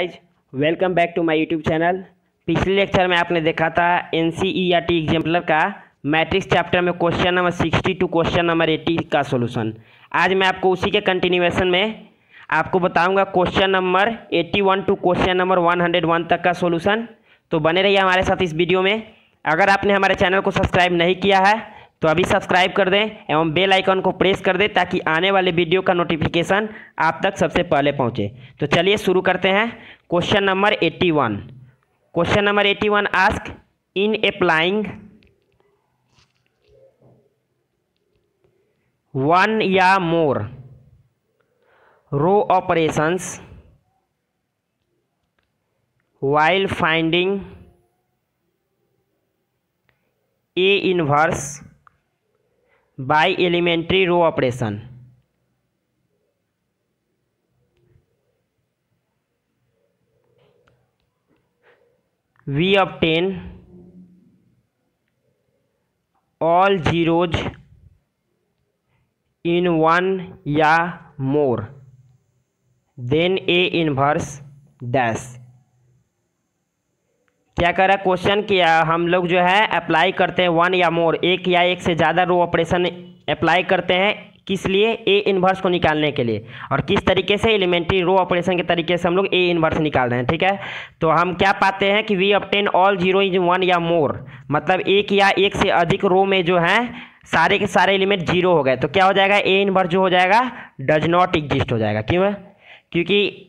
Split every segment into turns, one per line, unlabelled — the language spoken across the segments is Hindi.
Guys, welcome back to my YouTube channel. पिछले लेक्चर में आपने देखा था NCERT एग्जाम्पलर का मैट्रिक्स चैप्टर में question number 60 to question number 80 का सॉल्यूशन। आज मैं आपको उसी के कंटिन्यूएशन में आपको बताऊंगा question number 81 to question number 101 तक का सॉल्यूशन। तो बने रहिए हमारे साथ इस वीडियो में। अगर आपने हमारे चैनल को सब्सक्राइब नहीं किया है तो अभी सब्सक्राइब कर दें एवं बेल आइकन को प्रेस कर दें ताकि आने वाले वीडियो का नोटिफिकेशन आप तक सबसे पहले पहुंचे। तो चलिए शुरू करते हैं। Question number 81। Question number 81 ask in applying one या मोर रो operations while finding A inverse by elementary row operation, we obtain all zeros in one या more, then A inverse dash। क्या कह रहा है क्वेश्चन किया, हम लोग जो है अप्लाई करते हैं वन या मोर, एक या एक से ज़्यादा रो ऑपरेशन अप्लाई करते हैं। किस लिए? ए इन्वर्स को निकालने के लिए। और किस तरीके से? एलिमेंट्री रो ऑपरेशन के तरीके से हम लोग ए इन्वर्स निकाल रहे हैं। ठीक है, तो हम क्या पाते हैं कि we obtain all zero in one या मोर, मतलब एक या एक से अधिक रो में जो है सारे के सारे एलिमेंट जीरो हो गए तो क्या हो जाएगा? ए इन्वर्स जो हो जाएगा डज नॉट एग्जिस्ट हो जाएगा। क्यों है? क्योंकि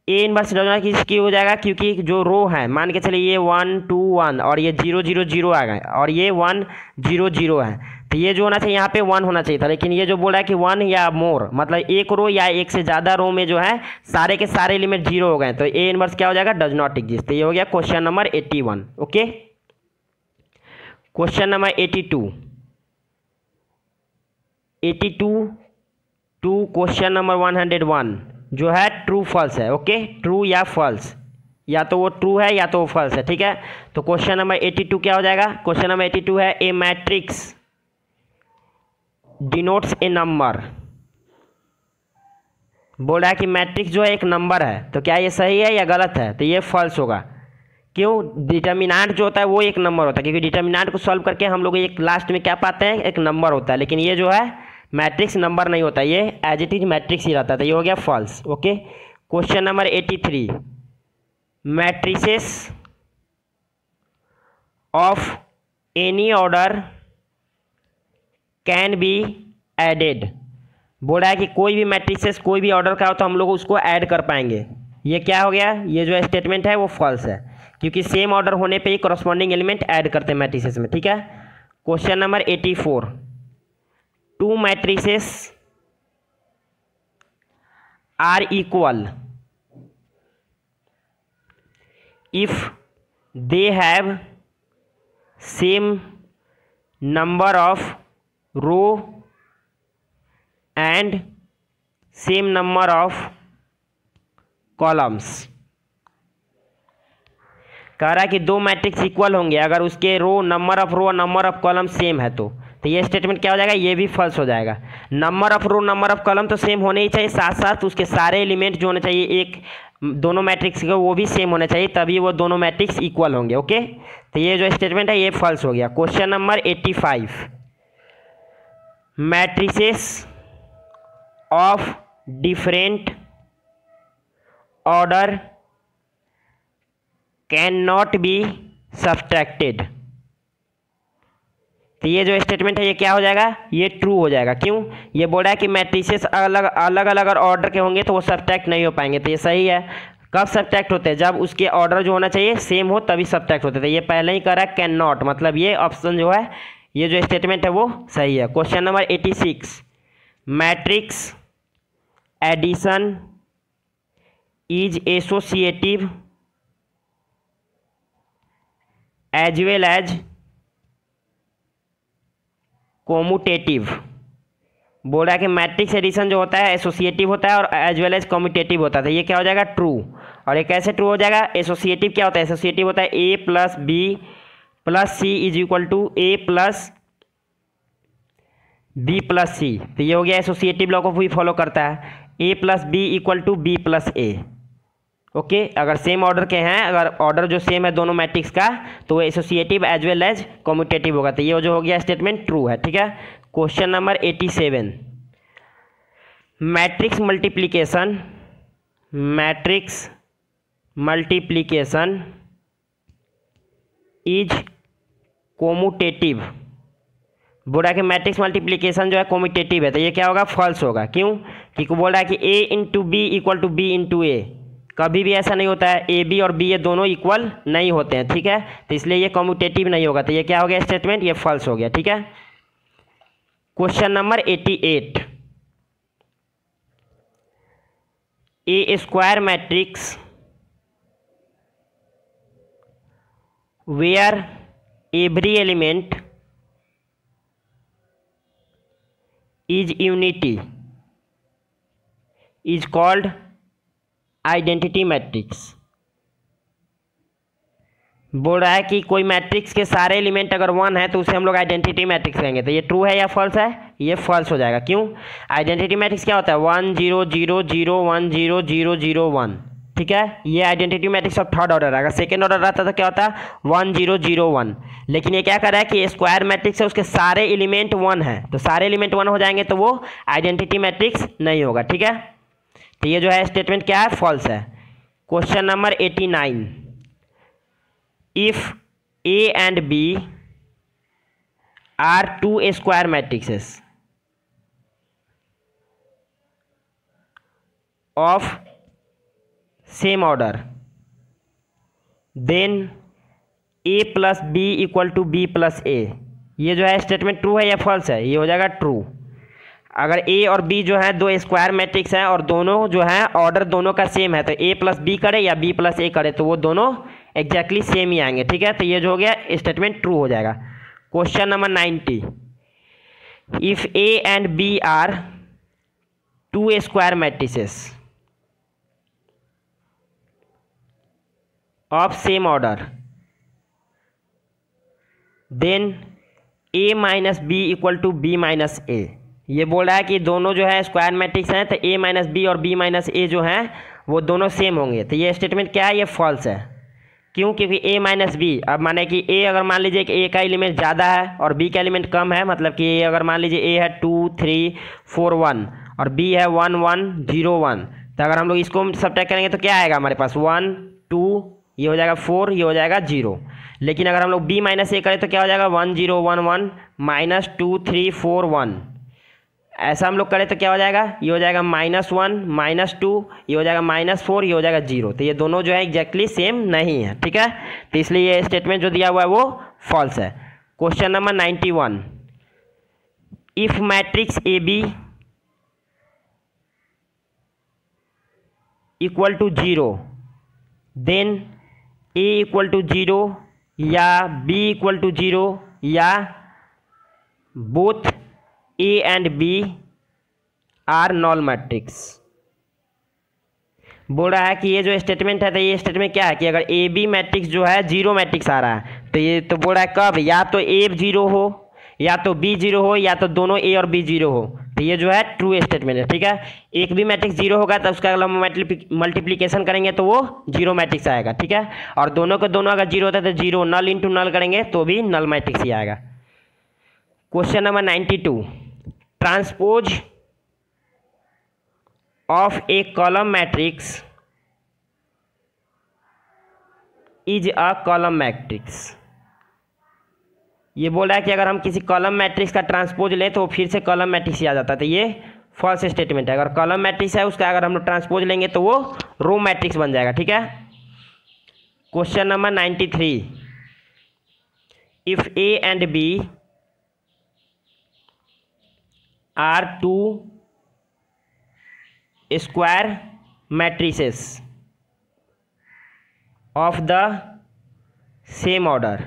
A inverse does not exist क्यों हो जाएगा? क्योंकि जो रो है, मान के चलिए ये 1 2 1 और ये 0 0 0 आ गए और ये 1 0 0 है, तो ये जो होना चाहिए यहाँ पे 1 होना चाहिए था, लेकिन ये जो बोला है कि 1 या मोर मतलब एक रो या एक से ज़्यादा रो में जो है सारे के सारे एलिमेंट जीरो हो गए तो ए इनवर्स क्या हो जाएगा? Does not exist. तो ये हो गया question number 81। Okay, question number 82 to question number 101 जो है ट्रू फॉल्स है। ओके, ट्रू या फॉल्स, या तो वो ट्रू है या तो वो फॉल्स है। ठीक है, तो क्वेश्चन नंबर 82 क्या हो जाएगा? क्वेश्चन नंबर 82 है ए मैट्रिक्स डिनोट्स ए नंबर। बोल रहा है कि मैट्रिक्स जो है एक नंबर है, तो क्या ये सही है या गलत है? तो ये फॉल्स होगा। क्यों? डिटर्मिनेंट जो होता है वो एक नंबर होता है, क्योंकि डिटर्मिनेंट को सॉल्व करके हम लोग एक लास्ट में क्या पाते हैं? एक नंबर होता है, लेकिन ये जो है मैट्रिक्स नंबर नहीं होता, ये एज इट इज मैट्रिक्स ही रहता है। तो ये हो गया false. Okay, question number 83 matrices of any order can be added. बोल रहा है कि कोई भी मैट्रिसेस कोई भी ऑर्डर का हो तो हम लोग उसको ऐड कर पाएंगे। ये क्या हो गया? ये जो स्टेटमेंट है वो फॉल्स है, क्योंकि सेम ऑर्डर होने पे ही करस्पॉन्डिंग एलिमेंट ऐड करते हैं मैट्रिसेस में। ठीक है, question number 84 two matrices are equal if they have same number of row and same number of columns. कह रहा है कि दो मैट्रिक्स इक्वल होंगे अगर उसके रो नंबर ऑफ रो और नंबर ऑफ कॉलम सेम है तो ये स्टेटमेंट क्या हो जाएगा? ये भी फॉल्स हो जाएगा। Number of row number of column तो सेम होने ही चाहिए, साथ साथ उसके सारे एलिमेंट जो होने चाहिए एक दोनों मैट्रिक्स के वो भी सेम होने चाहिए, तभी वो दोनों मैट्रिक्स इक्वल होंगे। ओके, तो ये जो स्टेटमेंट है ये फॉल्स हो गया। Question number 85 matrices of different order can not be subtracted. तो ये जो स्टेटमेंट है ये क्या हो जाएगा? ये ट्रू हो जाएगा। क्यों? ये बोल रहा है कि मैट्रिसेस अलग अलग अगर ऑर्डर के होंगे तो वो सब्ट्रैक्ट नहीं हो पाएंगे। तो ये सही है। कब सब्ट्रैक्ट होते हैं? जब उसके ऑर्डर जो होना चाहिए सेम हो तभी सब्ट्रैक्ट होते थे। ये पहले ही कह रहा है कैन नॉट, मतलब ये ऑप्शन जो है ये जो स्टेटमेंट है वो सही है। Question number 86 matrix addition is associative as well as commutative. बोल रहा है कि मैट्रिक्स एडिशन जो होता है एसोसिएटिव होता है और एज वेल एज कॉम्यूटेटिव होता है। ये क्या हो जाएगा? ट्रू। और ये कैसे ट्रू हो जाएगा? एसोसिएटिव क्या होता है? एसोसिएटिव होता है A plus B plus C is equal to A plus B plus C. तो ये हो गया एसोसिएटिव लॉ को भी फॉलो करता है, A plus B equal to B plus A. Okay अगर सेम ऑर्डर के हैं, अगर ऑर्डर जो सेम है दोनों मैट्रिक्स का, तो वो associative as well as commutative होगा। तो ये जो हो गया स्टेटमेंट ट्रू है। ठीक है, question number 87, matrix multiplication is commutative. बोल रहा है कि मैट्रिक्स मल्टीप्लिकेशन जो है कोम्यूटेटिव है, तो ये क्या होगा, फॉल्स होगा। क्यों? क्योंकि बोल रहा है कि a into B equal to B into A. कभी भी ऐसा नहीं होता है, ए बी और बी ये दोनों इक्वल नहीं होते हैं। ठीक है, तो इसलिए ये कम्यूटेटिव नहीं होगा। तो ये क्या हो गया स्टेटमेंट, ये फॉल्स हो गया। ठीक है, question number 88, a square matrix where every element is unity is called identity matrix. बोल रहा है कि कोई मैट्रिक्स के सारे एलिमेंट अगर 1 है तो उसे हम लोग आइडेंटिटी मैट्रिक्स कहेंगे। तो ये ट्रू है या फॉल्स है? ये फॉल्स हो जाएगा। क्यों? आइडेंटिटी मैट्रिक्स क्या होता है, 1 0 0 0 1 0 0 0 1। ठीक है, ये identity matrix of third order. अगर सेकेंड ऑर्डर रहता तो क्या होता, 1 0 0 1। लेकिन ये क्या कर रहा है कि स्क्वायर मैट्रिक्स है, उसके सारे एलिमेंट 1 है, तो सारे एलिमेंट 1 हो जाएंगे तो वो आइडेंटिटी मैट्रिक्स नहीं होगा। ठीक है, तो ये जो है स्टेटमेंट क्या है, फॉल्स है। Question number 89, if A and B are 2 square matrices of same order, then a plus B equal to B plus A. ये जो है स्टेटमेंट ट्रू है या फॉल्स है? ये हो जाएगा ट्रू। अगर a और b जो है 2 स्क्वायर मैट्रिक्स हैं और दोनों जो है ऑर्डर दोनों का सेम है, तो a प्लस बी करे या b प्लस ए करे तो वो दोनों एग्जैक्टली सेम ही आएंगे। ठीक है, तो ये जो हो गया स्टेटमेंट ट्रू हो जाएगा। Question number 90, if a and b are 2 square matrices of same order, then a minus B equal to B minus A. ये बोल रहा है कि दोनों जो है स्क्वायर मैट्रिक्स हैं, तो a माइनस बी और b माइनस ए जो हैं वो दोनों सेम होंगे। तो ये स्टेटमेंट क्या है, ये फॉल्स है। क्यों? क्योंकि a माइनस बी, अब माने कि a अगर मान लीजिए कि a का एलिमेंट ज़्यादा है और b का एलिमेंट कम है, मतलब कि अगर मान लीजिए a है 2 3 4 1 और b है 1 1 0 1, तो अगर हम लोग इसको सबट्रैक्ट करेंगे तो क्या आएगा हमारे पास, 1 2, ये हो जाएगा 4, ये हो जाएगा 0। लेकिन अगर हम लोग b माइनस ए करें तो क्या हो जाएगा, 1 0 1 1 माइनस 2 3 4 1। ऐसा हम लोग करें तो क्या हो जाएगा, ये हो जाएगा -1 -2, ये हो जाएगा -4, ये हो जाएगा 0। तो ये दोनों जो है एग्जैक्टली सेम नहीं है। ठीक है, तो इसलिए ये स्टेटमेंट जो दिया हुआ है वो फॉल्स है। Question number 91, if matrix A B equal to 0, then a equal to 0 या b इक्वल टू 0 या both a and b are null matrix. बोल रहा है कि ये जो स्टेटमेंट है, तो ये स्टेटमेंट क्या है कि अगर ए बी मैट्रिक्स जो है 0 मैट्रिक्स आ रहा है, तो ये तो बोल रहा है कब, या तो a 0 हो या तो b 0 हो या तो दोनों a और b 0 हो। तो ये जो है ट्रू स्टेटमेंट है। ठीक है, एक भी मैट्रिक्स 0 होगा तो उसका अगर हम मल्टीप्लिकेशन करेंगे तो वो 0 मैट्रिक्स आएगा। ठीक है, और दोनों के दोनों अगर 0 होता है तो 0 नल इंटू नल करेंगे तो भी नल मैट्रिक्स ही आएगा। Question number 92, transpose of A column matrix is a column matrix. ये बोल रहा है कि अगर हम किसी कॉलम मैट्रिक्स का ट्रांसपोज लें तो वो फिर से कॉलम मैट्रिक्स ही आ जाता है। तो ये फॉल्स स्टेटमेंट है। अगर कॉलम मैट्रिक्स है उसका अगर हम लोग ट्रांसपोज लेंगे तो वो रो मैट्रिक्स बन जाएगा। ठीक है, question number 93, if A and B are 2 square matrices of the same order,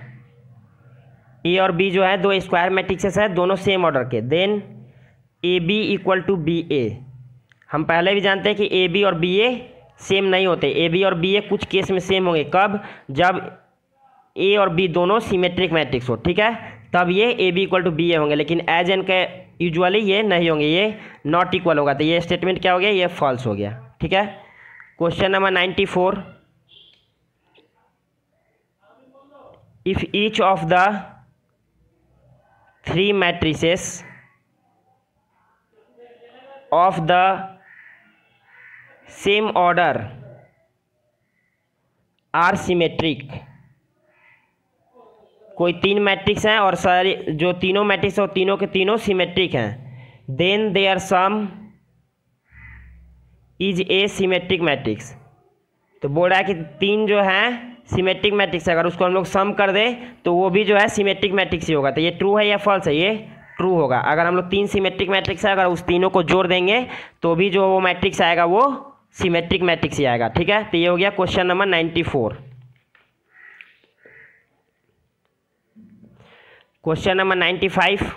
A और बी जो है 2 स्क्वायर मैट्रिक्सेस है दोनों सेम ऑर्डर के, then A B equal to B A. हम पहले भी जानते हैं कि ए बी और बी ए सेम नहीं होते। ए बी और बी ए कुछ केस में सेम होंगे, कब, जब ए और बी दोनों सिमेट्रिक मैट्रिक्स हो। ठीक है, तब ये A B equal to B A होंगे, लेकिन एज एन के यूजुअली ये नहीं होंगे, ये नॉट इक्वल होगा। तो ये स्टेटमेंट क्या हो गया, ये फॉल्स हो गया। ठीक है, question number 94, if each of the three matrices of the same order are symmetric, कोई तीन मैट्रिक्स हैं और सारे जो तीनों मैट्रिक्स और तीनों के तीनों सिमेट्रिक हैं, then their sum is a symmetric matrix. तो बोल रहा है कि तीन जो हैं सिमेट्रिक मैट्रिक्स, अगर उसको हम लोग सम कर दें तो वो भी जो है सिमेट्रिक मैट्रिक्स ही होगा। तो ये ट्रू है या फॉल्स है? ये ट्रू होगा। अगर हम लोग तीन सिमेट्रिक मैट्रिक्स है, अगर उस तीनों को जोड़ देंगे तो भी जो वो मैट्रिक्स आएगा वो सिमेट्रिक मैट्रिक्स ही आएगा। ठीक है, तो ये हो गया question number 94। Question number 95,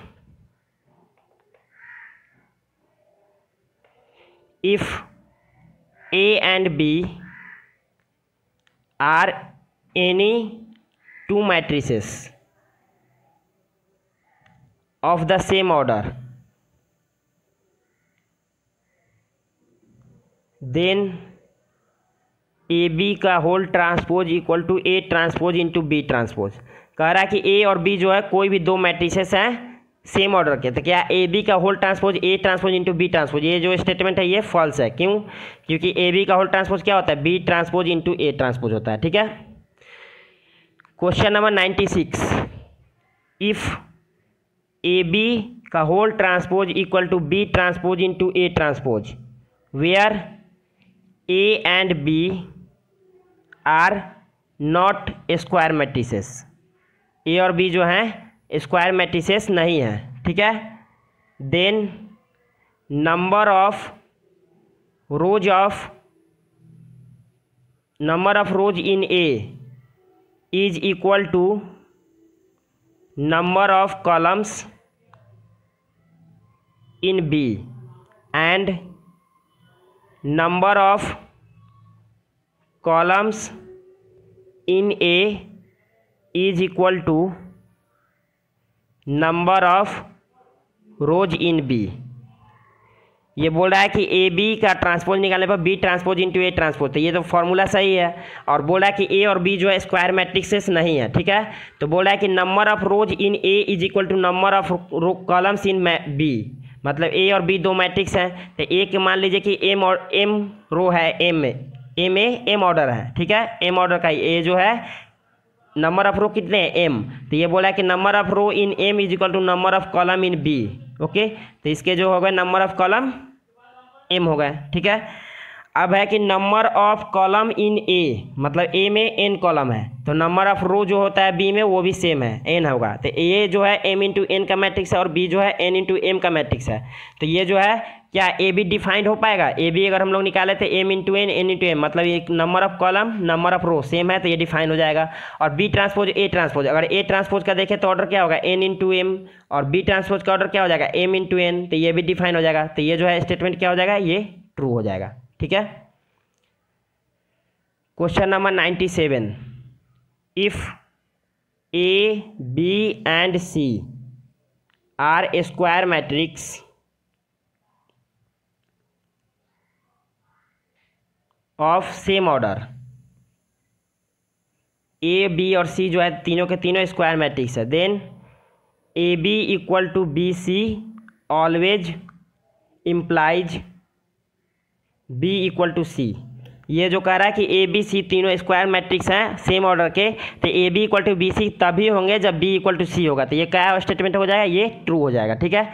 if A and B are any two matrices of the same order, then AB का whole transpose equal to A transpose into B transpose. कह रहा है कि A और B जो है कोई भी दो मैट्रिसेस हैं सेम ऑर्डर के, तो क्या ए बी का whole transpose A transpose into B transpose, ये जो स्टेटमेंट है ये फॉल्स है। क्यों? क्योंकि ए बी का होल ट्रांसपोज क्या होता है? B transpose into A transpose होता है। ठीक है, question number 96, if A B का whole transpose equal to B transpose into A transpose, where A and B are not square matrices. A और बी जो हैं स्क्वायर मैट्रिसेस नहीं है। ठीक है, then number of rows in A is equal to number of columns in B and number of columns in A is equal to number of rows in B. ये बोल रहा है कि ए बी का ट्रांसपोज निकालने पर B transpose into A transpose, तो ये तो फॉर्मूला सही है। और बोल रहा है कि ए और बी जो है स्क्वायर मैट्रिक्सेस नहीं है। ठीक है, तो बोल रहा है कि number of rows in A is equal to number of columns in B, मतलब ए और बी दो मैट्रिक्स हैं। तो ए के मान लीजिए कि एम और एम रो है, एम ऑर्डर है। ठीक है, एम ऑर्डर का ए जो है नंबर ऑफ रो कितने हैं? एम। तो ये बोला है कि number of row in M is equal to number of column in B. Okay, तो इसके जो हो गए नंबर ऑफ कॉलम एम हो गए। ठीक है, अब है कि नंबर ऑफ कॉलम इन ए, मतलब ए में एन कॉलम है, तो नंबर ऑफ रो जो होता है बी में वो भी सेम है, एन होगा। तो ए जो है एम इंटू एन का मैट्रिक्स है और बी जो है एन इंटू एम का मैट्रिक्स है। तो ये जो है क्या ए बी डिफाइंड हो पाएगा? ए बी अगर हम लोग निकाले थे M into N, N into M, मतलब एक number of column number of row same है, तो ये डिफाइन हो जाएगा। और बी ट्रांसपोज ए ट्रांसपोज, अगर ए ट्रांसपोज का देखें तो ऑर्डर क्या होगा? एन इंटू एम, और बी ट्रांसपोज का ऑर्डर क्या हो जाएगा? एम इंटू एन, तो ये भी डिफाइन हो जाएगा। तो ये जो है स्टेटमेंट क्या हो जाएगा? ये ट्रू हो जाएगा। ठीक है, question number 97, if A B and C are square matrix of same order, A B और सी जो है तीनों के तीनों स्क्वायर मैट्रिक्स है, then A B equal to B C always implies B equal to C. ये जो कह रहा है कि ए बी सी तीनों स्क्वायर मैट्रिक्स हैं सेम ऑर्डर के, तो A B equal to B C तभी होंगे जब बी इक्वल टू सी होगा। तो ये क्या स्टेटमेंट हो जाएगा? ये ट्रू हो जाएगा। ठीक है,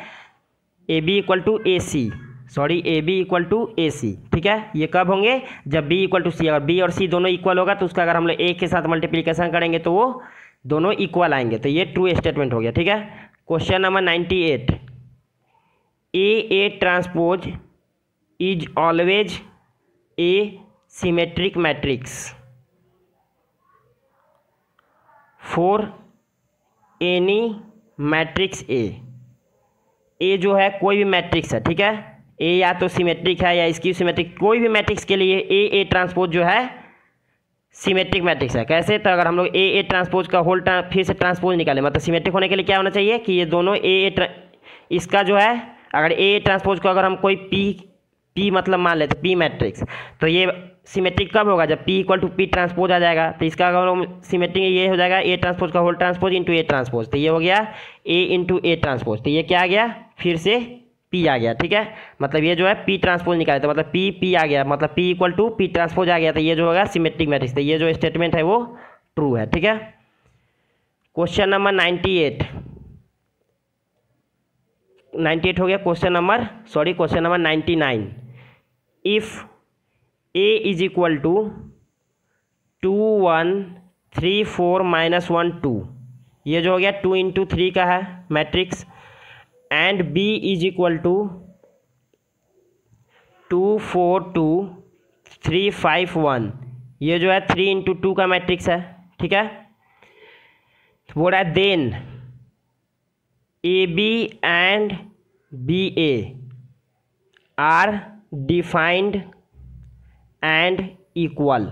A B equal to A C, sorry A B equal to A C. ठीक है, ये कब होंगे? जब बी इक्वल टू सी। अगर बी और सी दोनों इक्वल होगा तो उसका अगर हम लोग ए के साथ मल्टीप्लिकेशन करेंगे तो वो दोनों इक्वल आएंगे, तो ये ट्रू स्टेटमेंट हो गया। ठीक है, question number 98, A transpose is always a symmetric matrix for any matrix A जो है कोई भी मैट्रिक्स है। ठीक है, ए या तो सिमेट्रिक है या इसकी सिमेट्रिक, कोई भी मैट्रिक्स के लिए ए ट्रांसपोज जो है सिमेट्रिक मैट्रिक्स है। कैसे? तो अगर हम लोग ए ट्रांसपोज का होल फिर से ट्रांसपोज निकालें, मतलब सिमेट्रिक होने के लिए क्या होना चाहिए कि ये दोनों इसका जो है, अगर ए ट्रांसपोज को अगर हम कोई पी पी मतलब मान लेते पी मैट्रिक्स, तो ये सिमेट्रिक कब होगा, जब P equal to P transpose आ जाएगा। तो इसका सिमेट्रिक ये हो जाएगा ए ट्रांसपोज का whole transpose into A transpose, तो ये हो गया ए इंटू ए ट्रांसपोज, तो ये क्या आ गया फिर से पी आ गया। ठीक है, मतलब ये जो है पी ट्रांसपोज निकाले तो मतलब पी पी आ गया, मतलब P equal to P transpose आ गया, तो ये जो होगा सिमेट्रिक मैट्रिक्स, तो ये जो स्टेटमेंट है वो ट्रू है। ठीक है, क्वेश्चन नंबर 98 हो गया। Question number 99, if A is equal to 2 1 3 4 -1 2, ये जो हो गया 2 इंटू 3 का है matrix, and B is equal to 2 4 2 3 5 1, ये जो है 3 इंटू 2 का मैट्रिक्स है। ठीक है, बोल रहा है then A B and B A are defined and equal.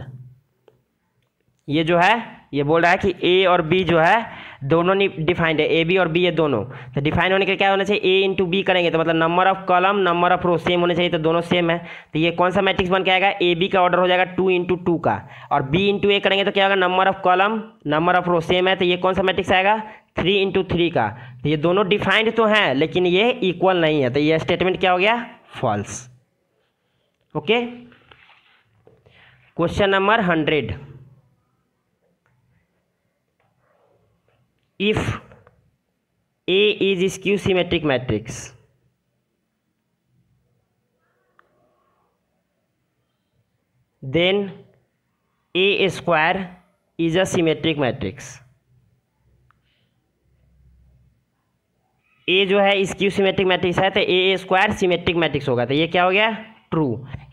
ये जो है ये बोल रहा है कि ए और बी जो है दोनों डिफाइंड है, ए बी और बी ये दोनों, तो डिफाइंड होने के क्या होना चाहिए, ए इंटू बी करेंगे तो मतलब number of column number of row same होने चाहिए, तो दोनों सेम है, तो ये कौन सा मैट्रिक्स बन के आएगा, ए बी का ऑर्डर हो जाएगा 2 इंटू 2 का, और बी इंटू ए करेंगे तो क्या होगा, number of column number of row same है, तो ये कौन सा मैट्रिक्स आएगा 3 इंटू 3 का, तो ये दोनों डिफाइंड तो हैं लेकिन ये इक्वल नहीं है, तो ये स्टेटमेंट क्या हो गया, false. Okay, question number 100, if A is skew symmetric matrix, then A square is a symmetric matrix। A जो है स्क्यू सिमेट्रिक मैट्रिक्स है तो ए स्क्वायर सिमेट्रिक मैट्रिक्स होगा, तो ये क्या हो गया ट्रू।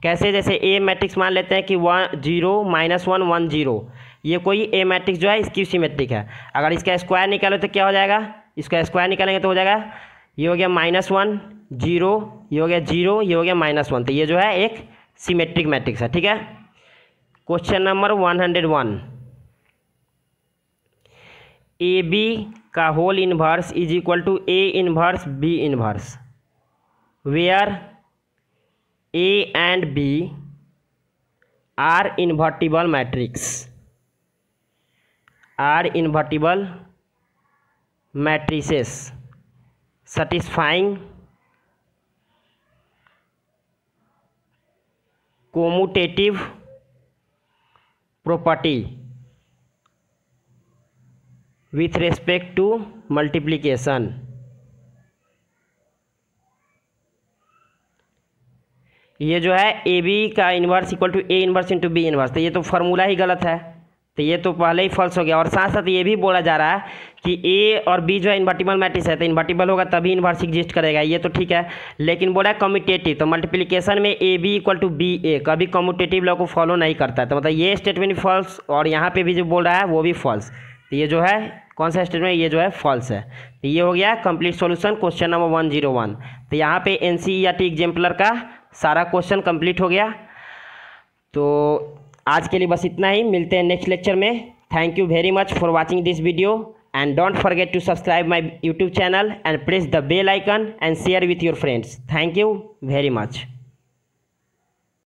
कैसे, जैसे ए मैट्रिक्स मान लेते हैं कि 1 0 -1 1 0, ये कोई ए मैट्रिक्स जो है स्क्यू सिमेट्रिक है, अगर इसका स्क्वायर निकालो तो क्या हो जाएगा, इसका स्क्वायर निकालेंगे तो हो जाएगा ये हो गया -1 0, ये हो गया 0, ये हो गया -1, तो ये जो है एक सिमेट्रिक मैट्रिक्स है। ठीक है, क्वेश्चन नंबर 101, ए बी का whole inverse is equal to A inverse B inverse, where A and B are invertible matrix, are invertible matrices satisfying commutative property with respect to multiplication। ये जो है ए बी का inverse equal to A inverse into B inverse, तो ये तो फार्मूला ही गलत है, तो ये तो पहले ही फॉल्स हो गया। और साथ साथ ये भी बोला जा रहा है कि ए और बी जो है इन्वर्टिबल मैट्रिक्स है, तो इन्वर्टिबल होगा तभी इन्वर्स एग्जिस्ट करेगा, ये तो ठीक है, लेकिन बोला है कम्यूटेटिव, तो मल्टीप्लिकेशन में A B equal to B A कभी कम्यूटेटिव लॉ को फॉलो नहीं करता है, तो मतलब ये स्टेटमेंट फॉल्स, और यहाँ पे भी जो बोल रहा है वो भी फॉल्स, तो ये जो है कौन सा स्टेटमेंट, ये जो है फॉल्स है। तो ये हो गया कंप्लीट सॉल्यूशन क्वेश्चन नंबर 101। तो यहाँ पे एनसीईआरटी एग्जाम्पलर का सारा क्वेश्चन कंप्लीट हो गया। तो आज के लिए बस इतना ही, मिलते हैं नेक्स्ट लेक्चर में। Thank you very much for watching this video and don't forget to subscribe my YouTube channel and press the bell icon and share with your friends. Thank you very much.